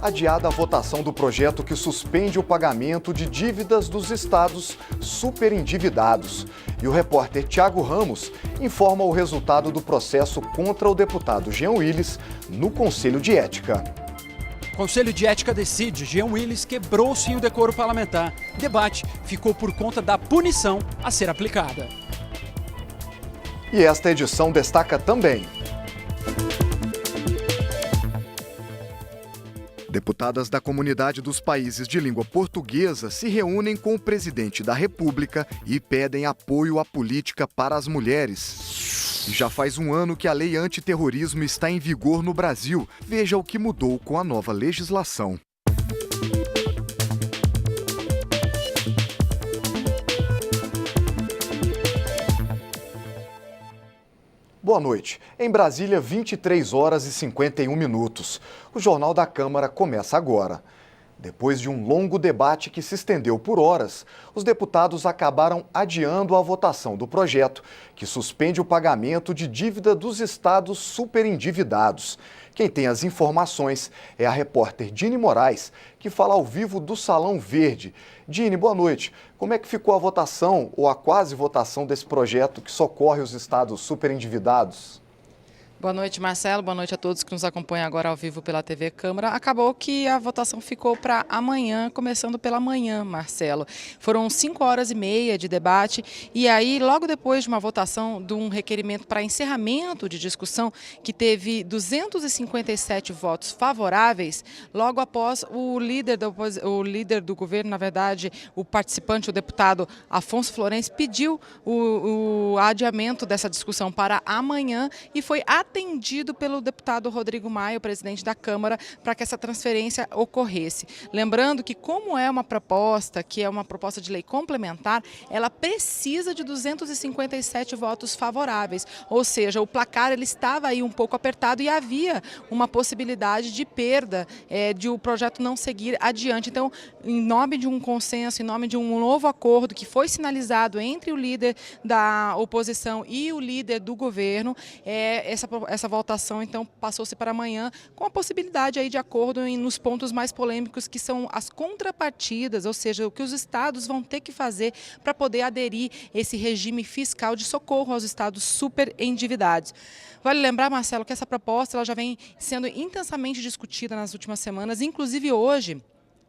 adiada a votação do projeto que suspende o pagamento de dívidas dos estados superendividados. E o repórter Thiago Ramos informa o resultado do processo contra o deputado Jean Willis no Conselho de Ética. O Conselho de Ética decide, Jean Willis quebrou sim o decoro parlamentar. O debate ficou por conta da punição a ser aplicada. E esta edição destaca também: deputadas da comunidade dos países de língua portuguesa se reúnem com o presidente da República e pedem apoio à política para as mulheres. E já faz um ano que a lei antiterrorismo está em vigor no Brasil. Veja o que mudou com a nova legislação. Boa noite. Em Brasília, 23 horas e 51 minutos. O Jornal da Câmara começa agora. Depois de um longo debate que se estendeu por horas, os deputados acabaram adiando a votação do projeto, que suspende o pagamento de dívida dos estados superendividados. Quem tem as informações é a repórter Dini Moraes, que fala ao vivo do Salão Verde. Dini, boa noite. Como é que ficou a votação ou a quase votação desse projeto que socorre os estados superendividados? Boa noite, Marcelo. Boa noite a todos que nos acompanham agora ao vivo pela TV Câmara. Acabou que a votação ficou para amanhã, começando pela manhã, Marcelo. Foram 5 horas e meia de debate e aí, logo depois de uma votação de um requerimento para encerramento de discussão, que teve 257 votos favoráveis, logo após o líder do governo, na verdade, o participante, o deputado Afonso Florencio, pediu o adiamento dessa discussão para amanhã e foi atendido pelo deputado Rodrigo Maia, o presidente da Câmara, para que essa transferência ocorresse. Lembrando que, como é uma proposta, que é uma proposta de lei complementar, ela precisa de 257 votos favoráveis, ou seja, o placar ele estava aí um pouco apertado e havia uma possibilidade de perda, de o projeto não seguir adiante. Então, em nome de um consenso, em nome de um novo acordo que foi sinalizado entre o líder da oposição e o líder do governo, essa votação, então, passou-se para amanhã, com a possibilidade aí de acordo nos pontos mais polêmicos, que são as contrapartidas, ou seja, o que os estados vão ter que fazer para poder aderir a esse regime fiscal de socorro aos estados super endividados. Vale lembrar, Marcelo, que essa proposta ela já vem sendo intensamente discutida nas últimas semanas, inclusive hoje.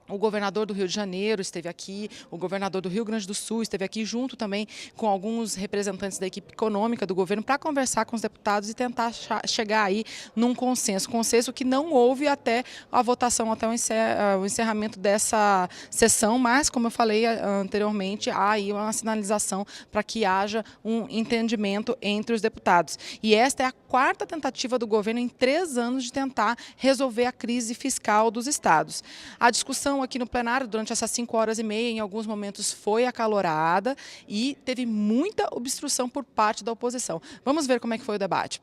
O governador do Rio de Janeiro esteve aqui, o governador do Rio Grande do Sul esteve aqui, junto também com alguns representantes da equipe econômica do governo, para conversar com os deputados e tentar chegar aí num consenso. Consenso que não houve até a votação, até o encerramento dessa sessão, mas, como eu falei anteriormente, há aí uma sinalização para que haja um entendimento entre os deputados. E esta é a 4ª tentativa do governo em 3 anos de tentar resolver a crise fiscal dos estados. A discussão aqui no plenário, durante essas 5 horas e meia, em alguns momentos foi acalorada e teve muita obstrução por parte da oposição. Vamos ver como é que foi o debate.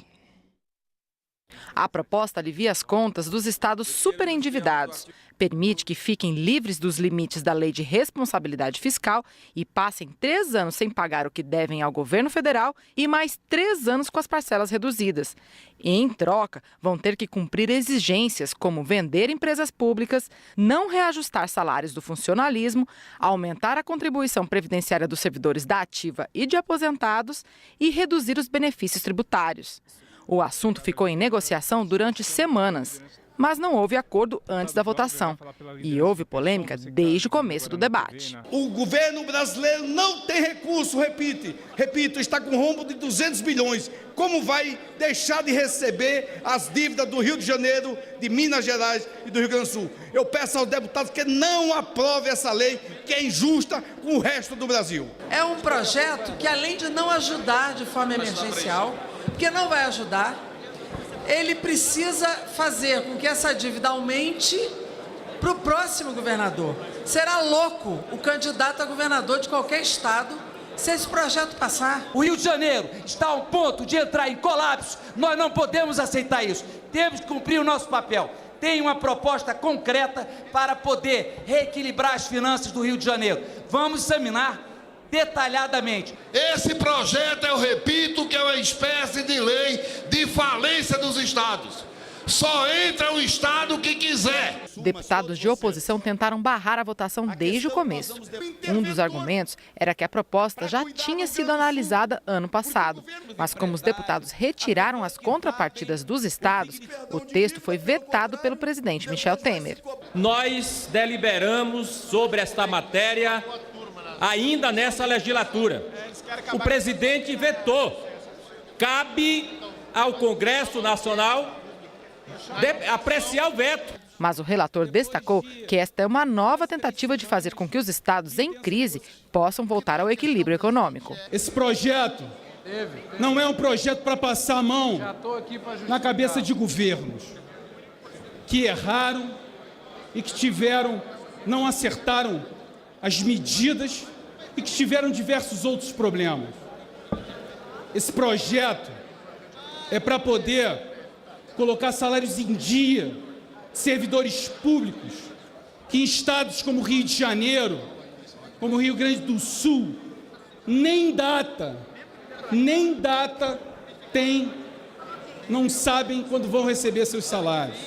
A proposta alivia as contas dos estados superendividados, permite que fiquem livres dos limites da Lei de Responsabilidade Fiscal e passem 3 anos sem pagar o que devem ao governo federal e mais 3 anos com as parcelas reduzidas. E, em troca, vão ter que cumprir exigências como vender empresas públicas, não reajustar salários do funcionalismo, aumentar a contribuição previdenciária dos servidores da ativa e de aposentados e reduzir os benefícios tributários. O assunto ficou em negociação durante semanas, mas não houve acordo antes da votação. E houve polêmica desde o começo do debate. O governo brasileiro não tem recurso, repito, está com rombo de 200 bilhões. Como vai deixar de receber as dívidas do Rio de Janeiro, de Minas Gerais e do Rio Grande do Sul? Eu peço aos deputados que não aprovem essa lei, que é injusta com o resto do Brasil. É um projeto que, além de não ajudar de forma emergencial, porque não vai ajudar, ele precisa fazer com que essa dívida aumente para o próximo governador. Será louco o candidato a governador de qualquer estado se esse projeto passar. O Rio de Janeiro está a um ponto de entrar em colapso. Nós não podemos aceitar isso. Temos que cumprir o nosso papel. Tem uma proposta concreta para poder reequilibrar as finanças do Rio de Janeiro. Vamos examinar detalhadamente. Esse projeto, eu repito, que é uma espécie de lei de falência dos estados. Só entra o Estado que quiser. Deputados de oposição tentaram barrar a votação desde o começo. Um dos argumentos era que a proposta já tinha sido analisada ano passado. Mas como os deputados retiraram as contrapartidas dos estados, o texto foi vetado pelo presidente Michel Temer. Nós deliberamos sobre esta matéria ainda nessa legislatura. O presidente vetou. Cabe ao Congresso Nacional apreciar o veto. Mas o relator destacou que esta é uma nova tentativa de fazer com que os estados em crise possam voltar ao equilíbrio econômico. Esse projeto não é um projeto para passar a mão na cabeça de governos que erraram e que não acertaram as medidas e que tiveram diversos outros problemas. Esse projeto é para poder colocar salários em dia, servidores públicos, que em estados como Rio de Janeiro, como Rio Grande do Sul, nem data tem, não sabem quando vão receber seus salários.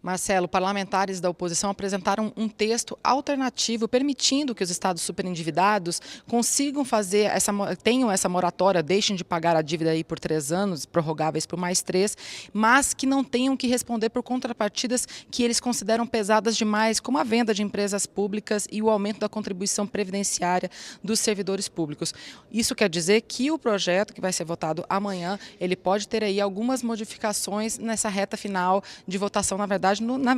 Marcelo, parlamentares da oposição apresentaram um texto alternativo permitindo que os estados superendividados consigam tenham essa moratória, deixem de pagar a dívida aí por 3 anos, prorrogáveis por mais 3, mas que não tenham que responder por contrapartidas que eles consideram pesadas demais, como a venda de empresas públicas e o aumento da contribuição previdenciária dos servidores públicos. Isso quer dizer que o projeto que vai ser votado amanhã, ele pode ter aí algumas modificações nessa reta final de votação, na verdade,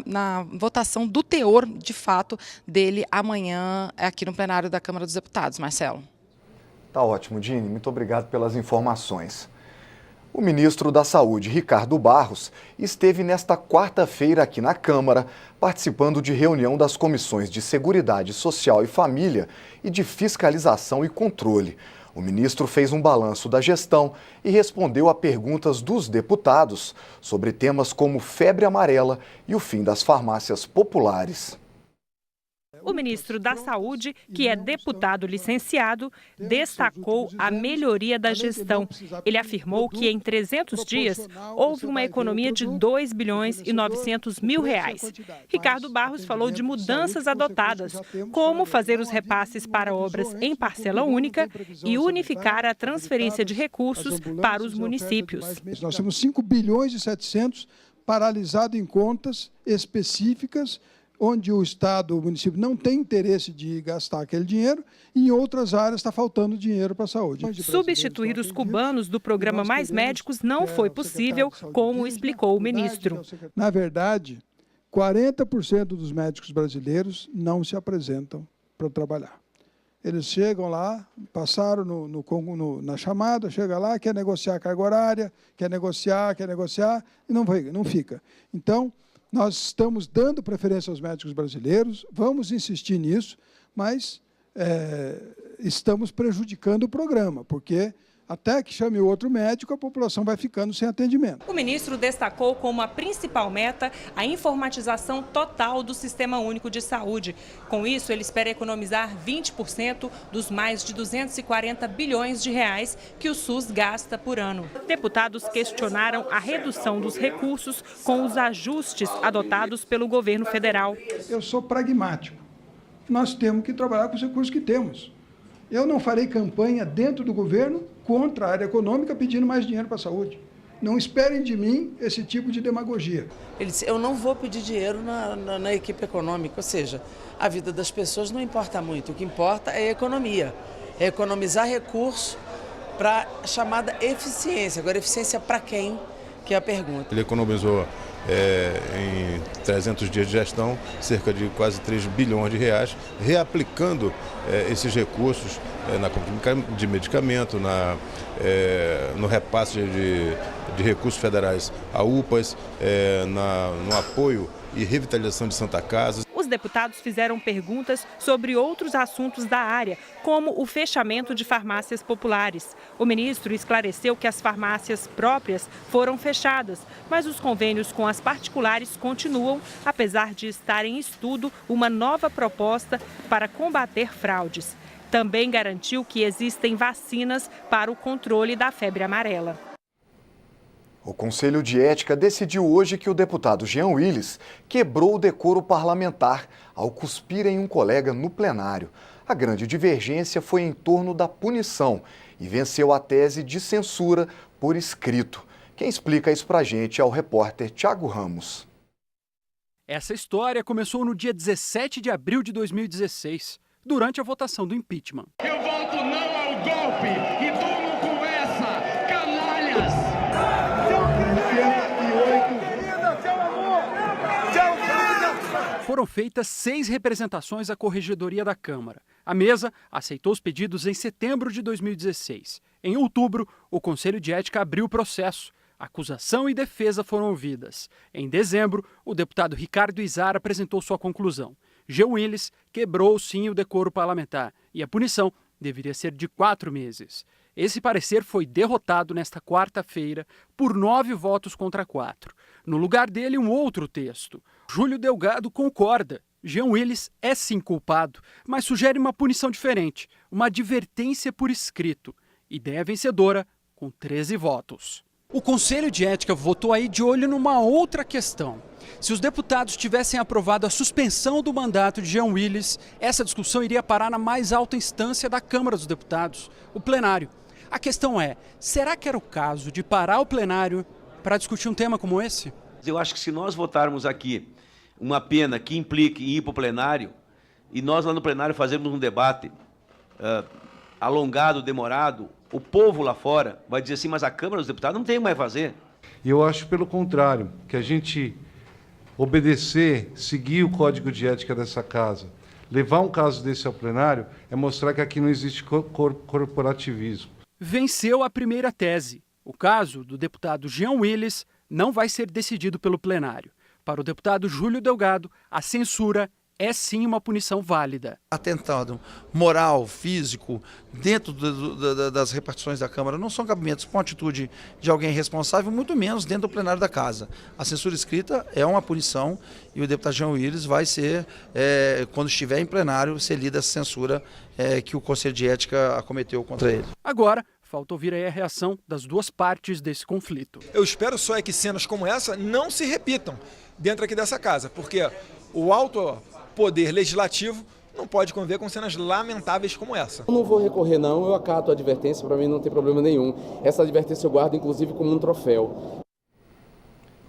na votação do teor, de fato, dele amanhã aqui no plenário da Câmara dos Deputados. Marcelo. Tá ótimo, Dini. Muito obrigado pelas informações. O ministro da Saúde, Ricardo Barros, esteve nesta quarta-feira aqui na Câmara, participando de reunião das comissões de Seguridade Social e Família e de Fiscalização e Controle. O ministro fez um balanço da gestão e respondeu a perguntas dos deputados sobre temas como febre amarela e o fim das farmácias populares. O ministro da Saúde, que é deputado licenciado, destacou a melhoria da gestão. Ele afirmou que em 300 dias houve uma economia de 2 bilhões e 900 mil reais. Ricardo Barros falou de mudanças adotadas, como fazer os repasses para obras em parcela única e unificar a transferência de recursos para os municípios. Nós temos 5 bilhões e 700 paralisado em contas específicas, onde o Estado, o município não tem interesse de gastar aquele dinheiro, e em outras áreas está faltando dinheiro para a saúde. Substituir os cubanos do programa Mais Médicos não foi possível, como explicou o ministro. Na verdade, 40% dos médicos brasileiros não se apresentam para trabalhar. Eles chegam lá, passaram na chamada, chega lá, quer negociar a carga horária, quer negociar, e não fica. Então, nós estamos dando preferência aos médicos brasileiros, vamos insistir nisso, mas estamos prejudicando o programa, porque até que chame outro médico, a população vai ficando sem atendimento. O ministro destacou como a principal meta a informatização total do Sistema Único de Saúde. Com isso, ele espera economizar 20% dos mais de 240 bilhões de reais que o SUS gasta por ano. Deputados questionaram a redução dos recursos com os ajustes adotados pelo governo federal. Eu sou pragmático. Nós temos que trabalhar com os recursos que temos. Eu não farei campanha dentro do governo contra a área econômica pedindo mais dinheiro para a saúde. Não esperem de mim esse tipo de demagogia. Ele disse, eu não vou pedir dinheiro na equipe econômica, ou seja, a vida das pessoas não importa muito, o que importa é a economia, é economizar recursos para a chamada eficiência. Agora, eficiência para quem, que é a pergunta. Ele economizou em 300 dias de gestão cerca de quase 3 bilhões de reais, reaplicando esses recursos na compra de medicamento, no repasse de recursos federais a UPAs, no apoio e revitalização de Santa Casa. Os deputados fizeram perguntas sobre outros assuntos da área, como o fechamento de farmácias populares. O ministro esclareceu que as farmácias próprias foram fechadas, mas os convênios com as particulares continuam, apesar de estar em estudo uma nova proposta para combater fraudes. Também garantiu que existem vacinas para o controle da febre amarela. O Conselho de Ética decidiu hoje que o deputado Jean Willis quebrou o decoro parlamentar ao cuspir em um colega no plenário. A grande divergência foi em torno da punição e venceu a tese de censura por escrito. Quem explica isso pra gente é o repórter Thiago Ramos. Essa história começou no dia 17 de abril de 2016, durante a votação do impeachment. Eu voto não ao golpe e durmo com essa, canalhas! Foram feitas 6 representações à Corregedoria da Câmara. A mesa aceitou os pedidos em setembro de 2016. Em outubro, o Conselho de Ética abriu o processo. Acusação e defesa foram ouvidas. Em dezembro, o deputado Ricardo Izar apresentou sua conclusão. Jean Willis quebrou sim o decoro parlamentar e a punição deveria ser de 4 meses. Esse parecer foi derrotado nesta quarta-feira por 9 votos contra 4. No lugar dele, um outro texto. Júlio Delgado concorda. Jean Willis é sim culpado, mas sugere uma punição diferente, uma advertência por escrito. Ideia vencedora com 13 votos. O Conselho de Ética votou aí de olho numa outra questão. Se os deputados tivessem aprovado a suspensão do mandato de Jean Willis, essa discussão iria parar na mais alta instância da Câmara dos Deputados, o plenário. A questão é, será que era o caso de parar o plenário para discutir um tema como esse? Eu acho que se nós votarmos aqui uma pena que implique em ir para o plenário, e nós lá no plenário fazermos um debate alongado, demorado, o povo lá fora vai dizer assim, mas a Câmara dos Deputados não tem mais a fazer. E eu acho, pelo contrário, que a gente obedecer, seguir o Código de Ética dessa casa, levar um caso desse ao plenário, é mostrar que aqui não existe corporativismo. Venceu a primeira tese. O caso do deputado Jean Willis não vai ser decidido pelo plenário. Para o deputado Júlio Delgado, a censura é sim uma punição válida. Atentado moral, físico, dentro das repartições da Câmara, não são cabimentos com atitude de alguém responsável, muito menos dentro do plenário da Casa. A censura escrita é uma punição e o deputado Jean Willis vai ser, quando estiver em plenário, ser lida essa censura que o Conselho de Ética acometeu contra ele. Agora, falta ouvir aí a reação das duas partes desse conflito. Eu espero só é que cenas como essa não se repitam dentro aqui dessa casa, porque o alto poder legislativo não pode conviver com cenas lamentáveis como essa. Eu não vou recorrer não, eu acato a advertência, para mim não tem problema nenhum. Essa advertência eu guardo inclusive como um troféu.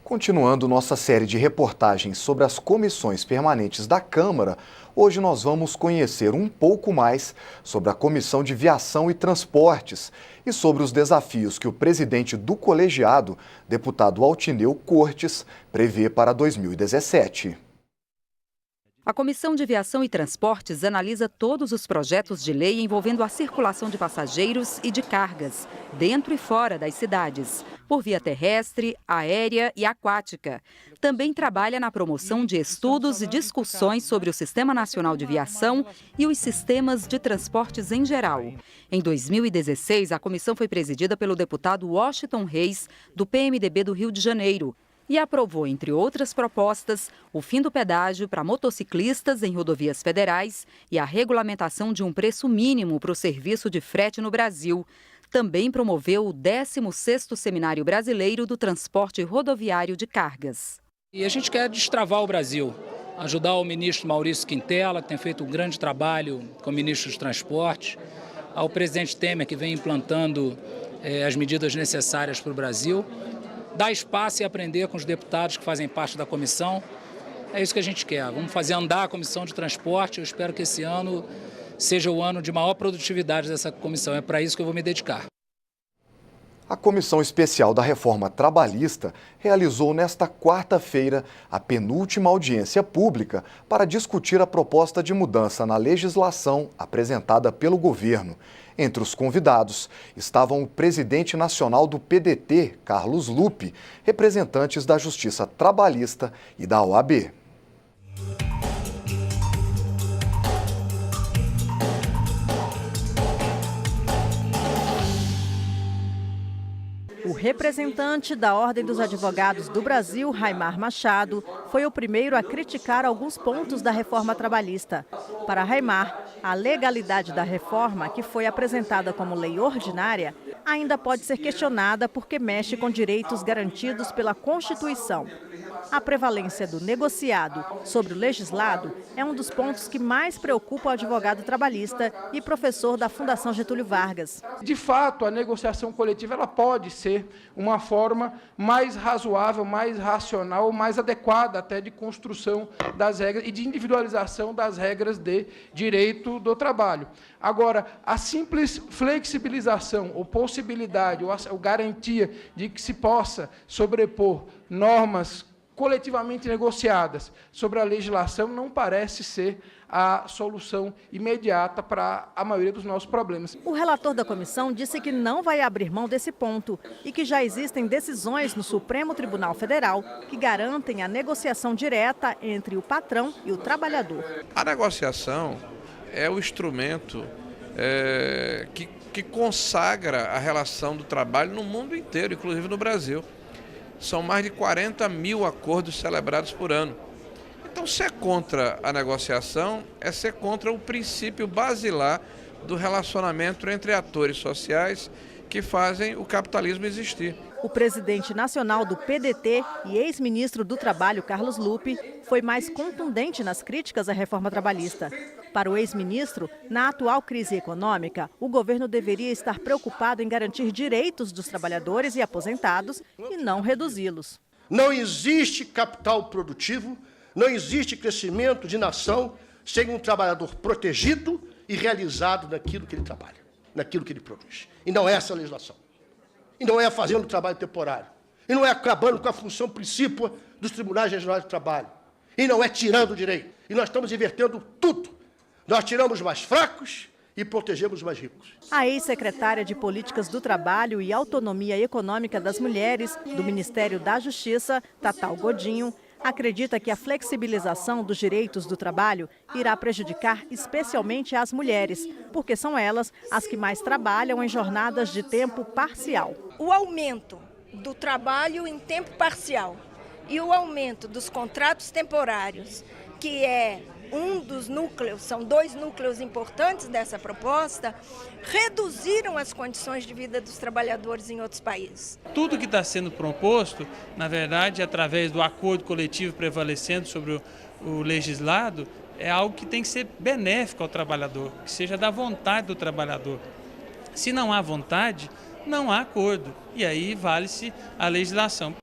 Continuando nossa série de reportagens sobre as comissões permanentes da Câmara, hoje nós vamos conhecer um pouco mais sobre a Comissão de Viação e Transportes e sobre os desafios que o presidente do colegiado, deputado Altineu Cortes, prevê para 2017. A Comissão de Viação e Transportes analisa todos os projetos de lei envolvendo a circulação de passageiros e de cargas, dentro e fora das cidades, por via terrestre, aérea e aquática. Também trabalha na promoção de estudos e discussões sobre o Sistema Nacional de Viação e os sistemas de transportes em geral. Em 2016, a comissão foi presidida pelo deputado Washington Reis, do PMDB do Rio de Janeiro, e aprovou, entre outras propostas, o fim do pedágio para motociclistas em rodovias federais e a regulamentação de um preço mínimo para o serviço de frete no Brasil. Também promoveu o 16º Seminário Brasileiro do Transporte Rodoviário de Cargas. E a gente quer destravar o Brasil, ajudar o ministro Maurício Quintela, que tem feito um grande trabalho como ministro dos Transportes, ao presidente Temer, que vem implantando as medidas necessárias para o Brasil, dar espaço e aprender com os deputados que fazem parte da comissão. É isso que a gente quer. Vamos fazer andar a Comissão de Transporte. Eu espero que esse ano seja o ano de maior produtividade dessa comissão. É para isso que eu vou me dedicar. A Comissão Especial da Reforma Trabalhista realizou nesta quarta-feira a penúltima audiência pública para discutir a proposta de mudança na legislação apresentada pelo governo. Entre os convidados estavam o presidente nacional do PDT, Carlos Lupe, representantes da Justiça Trabalhista e da OAB. O representante da Ordem dos Advogados do Brasil, Raimar Machado, foi o primeiro a criticar alguns pontos da reforma trabalhista. Para Raimar, a legalidade da reforma, que foi apresentada como lei ordinária, ainda pode ser questionada porque mexe com direitos garantidos pela Constituição. A prevalência do negociado sobre o legislado é um dos pontos que mais preocupa o advogado trabalhista e professor da Fundação Getúlio Vargas. De fato, a negociação coletiva ela pode ser uma forma mais razoável, mais racional, mais adequada até de construção das regras e de individualização das regras de direito do trabalho. Agora, a simples flexibilização ou possibilidade ou garantia de que se possa sobrepor normas coletivamente negociadas sobre a legislação não parece ser a solução imediata para a maioria dos nossos problemas. O relator da comissão disse que não vai abrir mão desse ponto e que já existem decisões no Supremo Tribunal Federal que garantem a negociação direta entre o patrão e o trabalhador. A negociação é o instrumento que consagra a relação do trabalho no mundo inteiro, inclusive no Brasil. São mais de 40 mil acordos celebrados por ano. Então, ser contra a negociação é ser contra o princípio basilar do relacionamento entre atores sociais que fazem o capitalismo existir. O presidente nacional do PDT e ex-ministro do Trabalho, Carlos Lupe, foi mais contundente nas críticas à reforma trabalhista. Para o ex-ministro, na atual crise econômica, o governo deveria estar preocupado em garantir direitos dos trabalhadores e aposentados e não reduzi-los. Não existe capital produtivo, não existe crescimento de nação sem um trabalhador protegido e realizado naquilo que ele trabalha, naquilo que ele produz. E não é essa a legislação. E não é fazendo trabalho temporário. E não é acabando com a função principal dos tribunais regionais do trabalho. E não é tirando o direito. E nós estamos invertendo tudo. Nós tiramos os mais fracos e protegemos os mais ricos. A ex-secretária de Políticas do Trabalho e Autonomia Econômica das Mulheres do Ministério da Justiça, Tatal Godinho, acredita que a flexibilização dos direitos do trabalho irá prejudicar especialmente as mulheres, porque são elas as que mais trabalham em jornadas de tempo parcial. O aumento do trabalho em tempo parcial e o aumento dos contratos temporários, que é um dos núcleos, são dois núcleos importantes dessa proposta, reduziram as condições de vida dos trabalhadores em outros países. Tudo que está sendo proposto, na verdade, através do acordo coletivo prevalecendo sobre o legislado, é algo que tem que ser benéfico ao trabalhador, que seja da vontade do trabalhador. Se não há vontade, não há acordo, e aí vale-se a legislação.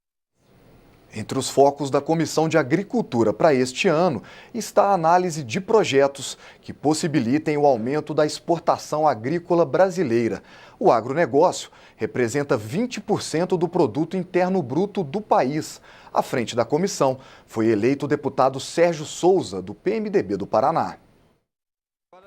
Entre os focos da Comissão de Agricultura para este ano está a análise de projetos que possibilitem o aumento da exportação agrícola brasileira. O agronegócio representa 20% do produto interno bruto do país. À frente da comissão foi eleito o deputado Sérgio Souza, do PMDB do Paraná.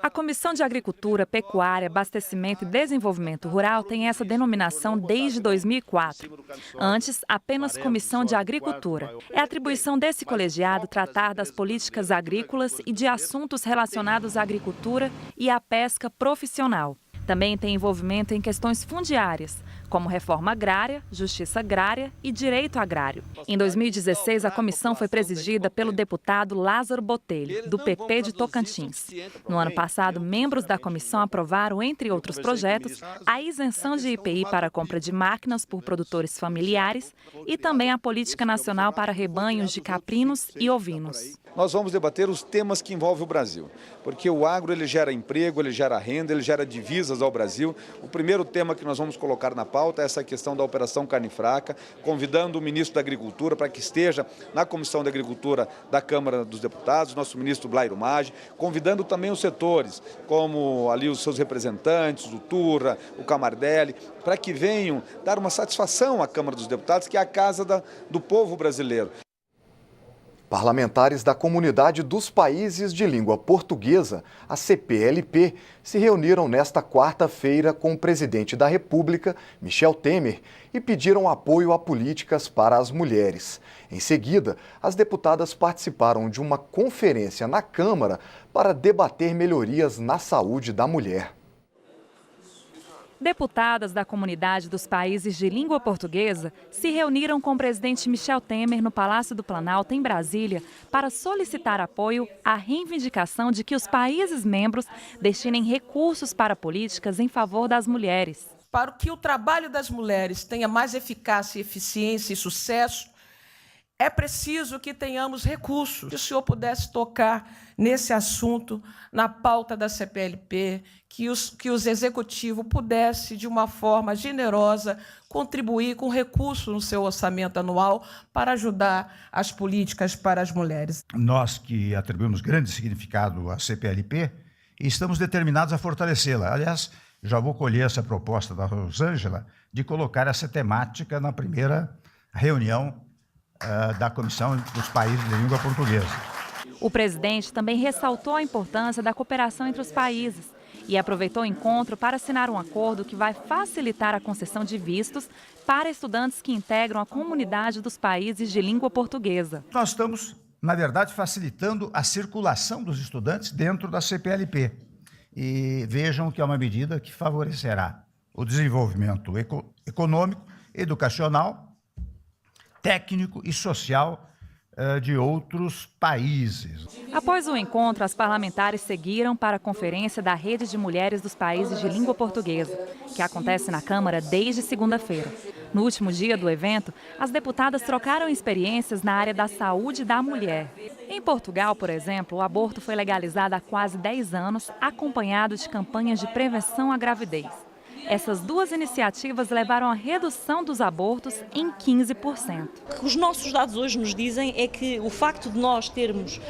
A Comissão de Agricultura, Pecuária, Abastecimento e Desenvolvimento Rural tem essa denominação desde 2004. Antes, apenas Comissão de Agricultura. É atribuição desse colegiado tratar das políticas agrícolas e de assuntos relacionados à agricultura e à pesca profissional. Também tem envolvimento em questões fundiárias, como reforma agrária, justiça agrária e direito agrário. Em 2016, a comissão foi presidida pelo deputado Lázaro Botelho, do PP de Tocantins. No ano passado, membros da comissão aprovaram, entre outros projetos, a isenção de IPI para a compra de máquinas por produtores familiares e também a política nacional para rebanhos de caprinos e ovinos. Nós vamos debater os temas que envolvem o Brasil, porque o agro ele gera emprego, ele gera renda, ele gera divisas ao Brasil. O primeiro tema que nós vamos colocar na pauta é essa questão da Operação Carne Fraca, convidando o ministro da Agricultura para que esteja na Comissão de Agricultura da Câmara dos Deputados, nosso ministro Blairo Maggi, convidando também os setores, como ali os seus representantes, o Turra, o Camardelli, para que venham dar uma satisfação à Câmara dos Deputados, que é a casa do povo brasileiro. Parlamentares da Comunidade dos Países de Língua Portuguesa, a CPLP, se reuniram nesta quarta-feira com o presidente da República, Michel Temer, e pediram apoio a políticas para as mulheres. Em seguida, as deputadas participaram de uma conferência na Câmara para debater melhorias na saúde da mulher. Deputadas da Comunidade dos Países de Língua Portuguesa se reuniram com o presidente Michel Temer no Palácio do Planalto, em Brasília, para solicitar apoio à reivindicação de que os países membros destinem recursos para políticas em favor das mulheres. para que o trabalho das mulheres tenha mais eficácia, eficiência e sucesso, é preciso que tenhamos recursos. Se o senhor pudesse tocar nesse assunto, na pauta da CPLP, que os executivos pudessem, de uma forma generosa, contribuir com recursos no seu orçamento anual para ajudar as políticas para as mulheres. Nós que atribuímos grande significado à CPLP, estamos determinados a fortalecê-la. Aliás, já vou colher essa proposta da Rosângela de colocar essa temática na primeira reunião da Comissão dos Países de Língua Portuguesa. O presidente também ressaltou a importância da cooperação entre os países e aproveitou o encontro para assinar um acordo que vai facilitar a concessão de vistos para estudantes que integram a comunidade dos países de língua portuguesa. Nós estamos, na verdade, facilitando a circulação dos estudantes dentro da CPLP. E vejam que é uma medida que favorecerá o desenvolvimento econômico, educacional, técnico e social de outros países. Após o encontro, as parlamentares seguiram para a conferência da Rede de Mulheres dos Países de Língua Portuguesa, que acontece na Câmara desde segunda-feira. No último dia do evento, as deputadas trocaram experiências na área da saúde da mulher. Em Portugal, por exemplo, o aborto foi legalizado há quase 10 anos, acompanhado de campanhas de prevenção à gravidez. Essas duas iniciativas levaram à redução dos abortos em 15%. O que os nossos dados hoje nos dizem é que o facto de nós termos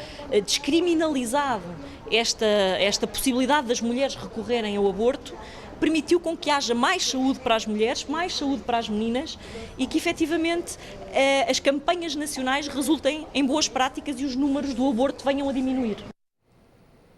descriminalizado esta possibilidade das mulheres recorrerem ao aborto permitiu com que haja mais saúde para as mulheres, mais saúde para as meninas e que efetivamente as campanhas nacionais resultem em boas práticas e os números do aborto venham a diminuir.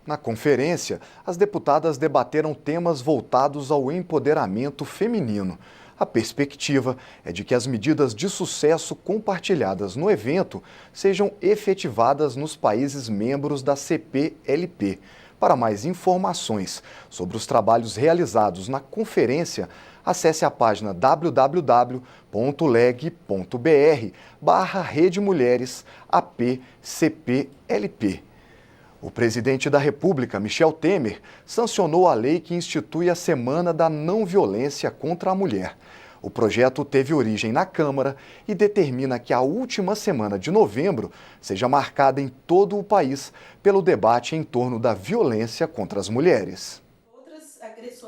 Na conferência, as deputadas debateram temas voltados ao empoderamento feminino. A perspectiva é de que as medidas de sucesso compartilhadas no evento sejam efetivadas nos países membros da CPLP. Para mais informações sobre os trabalhos realizados na conferência, acesse a página www.leg.br/Rede Mulheres AP CPLP. O presidente da República, Michel Temer, sancionou a lei que institui a Semana da Não Violência contra a Mulher. O projeto teve origem na Câmara e determina que a última semana de novembro seja marcada em todo o país pelo debate em torno da violência contra as mulheres.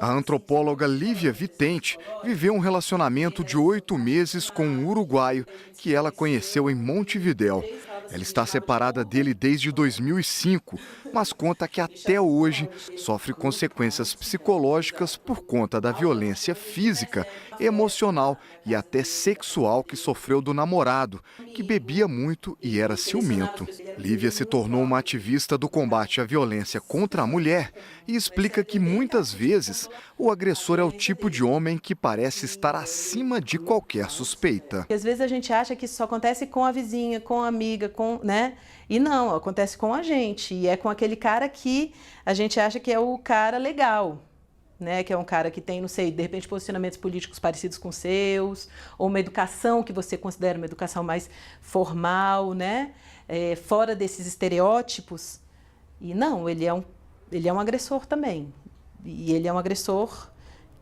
A antropóloga Lívia Vitente viveu um relacionamento de 8 meses com um uruguaio que ela conheceu em Montevidéu. Ela está separada dele desde 2005, mas conta que até hoje sofre consequências psicológicas por conta da violência física, emocional e até sexual que sofreu do namorado, que bebia muito e era ciumento. Lívia se tornou uma ativista do combate à violência contra a mulher e explica que muitas vezes o agressor é o tipo de homem que parece estar acima de qualquer suspeita. Às vezes a gente acha que isso só acontece com a vizinha, com a amiga, né? E não, acontece com a gente. E é com aquele cara que a gente acha que é o cara legal, né? Que é um cara que tem, não sei, de repente posicionamentos políticos parecidos com os seus, ou uma educação que você considera uma educação mais formal, né? Fora desses estereótipos. E não, ele é um agressor também. E ele é um agressor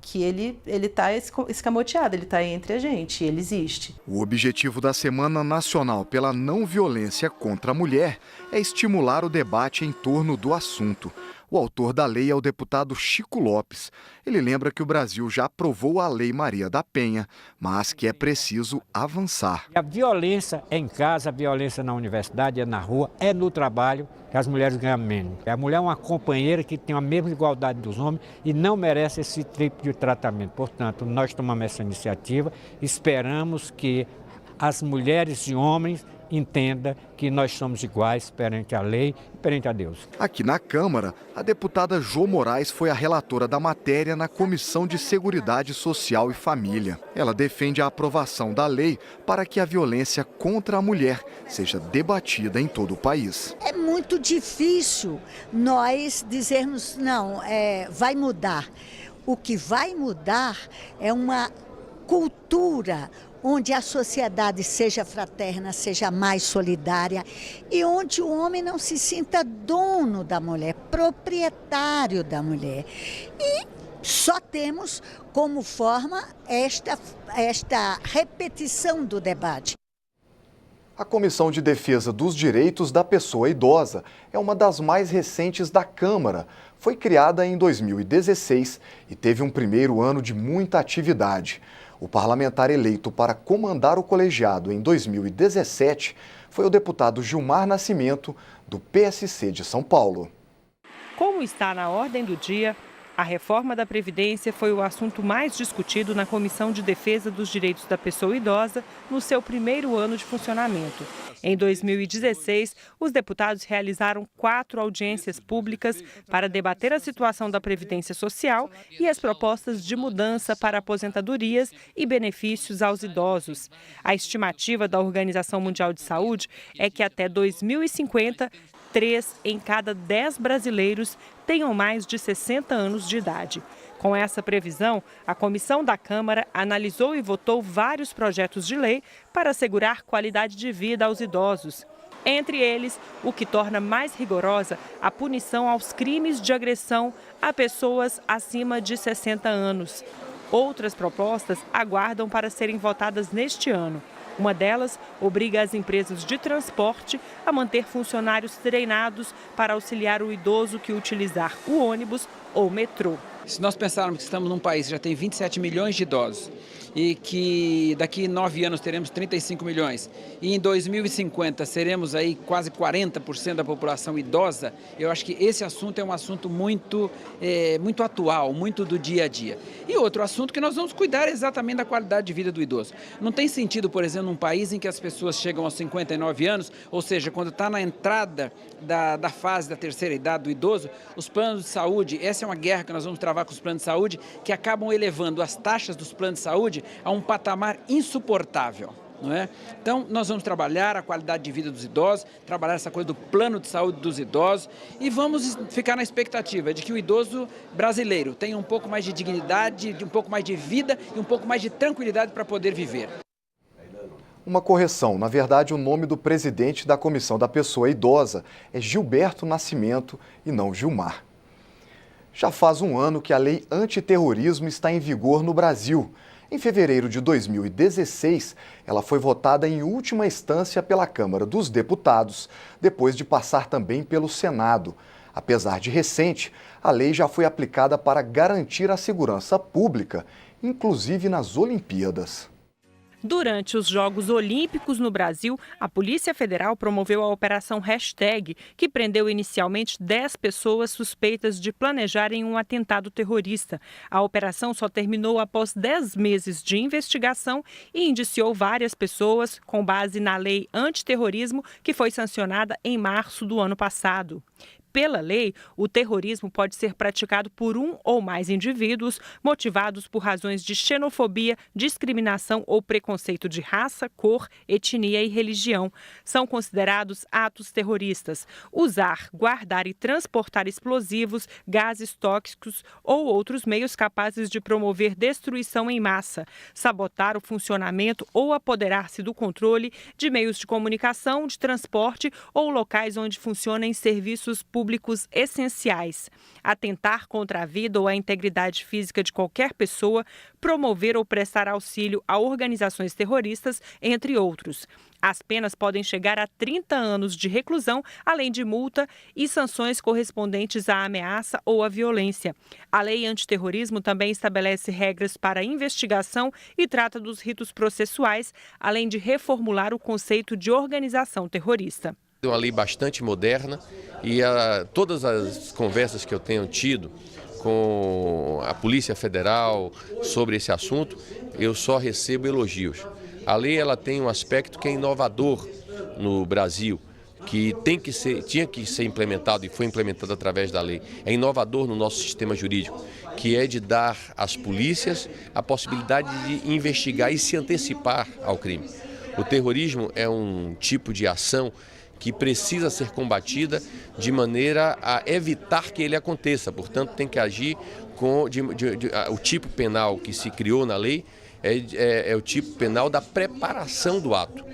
que ele está escamoteado, ele está entre a gente, ele existe. O objetivo da Semana Nacional pela Não Violência contra a Mulher é estimular o debate em torno do assunto. O autor da lei é o deputado Chico Lopes. Ele lembra que o Brasil já aprovou a Lei Maria da Penha, mas que é preciso avançar. A violência é em casa, a violência na universidade, é na rua, é no trabalho, que as mulheres ganham menos. A mulher é uma companheira que tem a mesma igualdade dos homens e não merece esse tipo de tratamento. Portanto, nós tomamos essa iniciativa, esperamos que as mulheres e homens entenda que nós somos iguais perante a lei e perante a Deus. Aqui na Câmara, a deputada Jô Moraes foi a relatora da matéria na Comissão de Seguridade Social e Família. Ela defende a aprovação da lei para que a violência contra a mulher seja debatida em todo o país. É muito difícil nós dizermos, não, vai mudar. O que vai mudar é uma cultura onde a sociedade seja fraterna, seja mais solidária e onde o homem não se sinta dono da mulher, proprietário da mulher. E só temos como forma esta repetição do debate. A Comissão de Defesa dos Direitos da Pessoa Idosa é uma das mais recentes da Câmara. Foi criada em 2016 e teve um primeiro ano de muita atividade. O parlamentar eleito para comandar o colegiado em 2017 foi o deputado Gilmar Nascimento, do PSC de São Paulo. Como está na ordem do dia, a reforma da Previdência foi o assunto mais discutido na Comissão de Defesa dos Direitos da Pessoa Idosa no seu primeiro ano de funcionamento. Em 2016, os deputados realizaram 4 audiências públicas para debater a situação da Previdência Social e as propostas de mudança para aposentadorias e benefícios aos idosos. A estimativa da Organização Mundial de Saúde é que até 2050, 3 em cada 10 brasileiros tenham mais de 60 anos de idade. Com essa previsão, a comissão da Câmara analisou e votou vários projetos de lei para assegurar qualidade de vida aos idosos. Entre eles, o que torna mais rigorosa a punição aos crimes de agressão a pessoas acima de 60 anos. Outras propostas aguardam para serem votadas neste ano. Uma delas obriga as empresas de transporte a manter funcionários treinados para auxiliar o idoso que utilizar o ônibus ou metrô. Se nós pensarmos que estamos num país que já tem 27 milhões de idosos e que daqui 9 anos teremos 35 milhões e em 2050 seremos aí quase 40% da população idosa, eu acho que esse assunto é um assunto muito atual, muito do dia a dia. E outro assunto que nós vamos cuidar exatamente da qualidade de vida do idoso. Não tem sentido, por exemplo, num país em que as pessoas chegam aos 59 anos, ou seja, quando está na entrada da fase da terceira idade do idoso, os planos de saúde, essa é uma guerra que nós vamos travar com os planos de saúde, que acabam elevando as taxas dos planos de saúde a um patamar insuportável. Não é? Então, nós vamos trabalhar a qualidade de vida dos idosos, trabalhar essa coisa do plano de saúde dos idosos e vamos ficar na expectativa de que o idoso brasileiro tenha um pouco mais de dignidade, um pouco mais de vida e um pouco mais de tranquilidade para poder viver. Uma correção, na verdade o nome do presidente da Comissão da Pessoa Idosa é Gilberto Nascimento e não Gilmar. Já faz um ano que a lei antiterrorismo está em vigor no Brasil. Em fevereiro de 2016, ela foi votada em última instância pela Câmara dos Deputados, depois de passar também pelo Senado. Apesar de recente, a lei já foi aplicada para garantir a segurança pública, inclusive nas Olimpíadas. Durante os Jogos Olímpicos no Brasil, a Polícia Federal promoveu a Operação Hashtag, que prendeu inicialmente 10 pessoas suspeitas de planejarem um atentado terrorista. A operação só terminou após 10 meses de investigação e indiciou várias pessoas com base na lei antiterrorismo, que foi sancionada em março do ano passado. Pela lei, o terrorismo pode ser praticado por um ou mais indivíduos motivados por razões de xenofobia, discriminação ou preconceito de raça, cor, etnia e religião. São considerados atos terroristas. Usar, guardar e transportar explosivos, gases tóxicos ou outros meios capazes de promover destruição em massa. Sabotar o funcionamento ou apoderar-se do controle de meios de comunicação, de transporte ou locais onde funcionem serviços públicos essenciais, atentar contra a vida ou a integridade física de qualquer pessoa, promover ou prestar auxílio a organizações terroristas, entre outros. As penas podem chegar a 30 anos de reclusão, além de multa e sanções correspondentes à ameaça ou à violência. A lei antiterrorismo também estabelece regras para a investigação e trata dos ritos processuais, além de reformular o conceito de organização terrorista. É uma lei bastante moderna e todas as conversas que eu tenho tido com a Polícia Federal sobre esse assunto, eu só recebo elogios. A lei ela tem um aspecto que é inovador no Brasil, que tinha que ser implementado e foi implementado através da lei. É inovador no nosso sistema jurídico, que é de dar às polícias a possibilidade de investigar e se antecipar ao crime. O terrorismo é um tipo de ação que precisa ser combatida de maneira a evitar que ele aconteça. Portanto, tem que agir com o tipo penal que se criou na lei é o tipo penal da preparação do ato.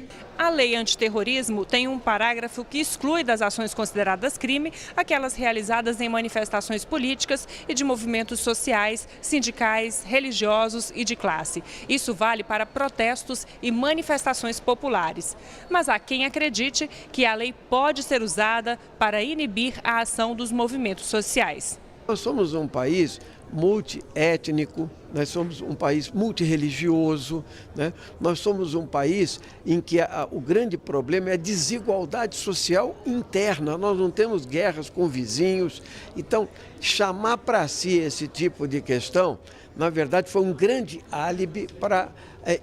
A lei antiterrorismo tem um parágrafo que exclui das ações consideradas crime aquelas realizadas em manifestações políticas e de movimentos sociais, sindicais, religiosos e de classe. Isso vale para protestos e manifestações populares. Mas há quem acredite que a lei pode ser usada para inibir a ação dos movimentos sociais. Nós somos um país multiétnico, nós somos um país multirreligioso, né? Nós somos um país em que o grande problema é a desigualdade social interna. Nós não temos guerras com vizinhos. Então, chamar para si esse tipo de questão, na verdade, foi um grande álibi para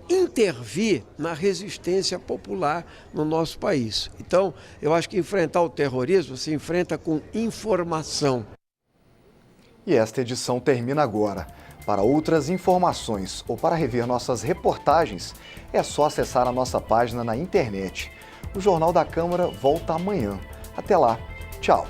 intervir na resistência popular no nosso país. Então, eu acho que enfrentar o terrorismo se enfrenta com informação. E esta edição termina agora. Para outras informações ou para rever nossas reportagens, é só acessar a nossa página na internet. O Jornal da Câmara volta amanhã. Até lá. Tchau.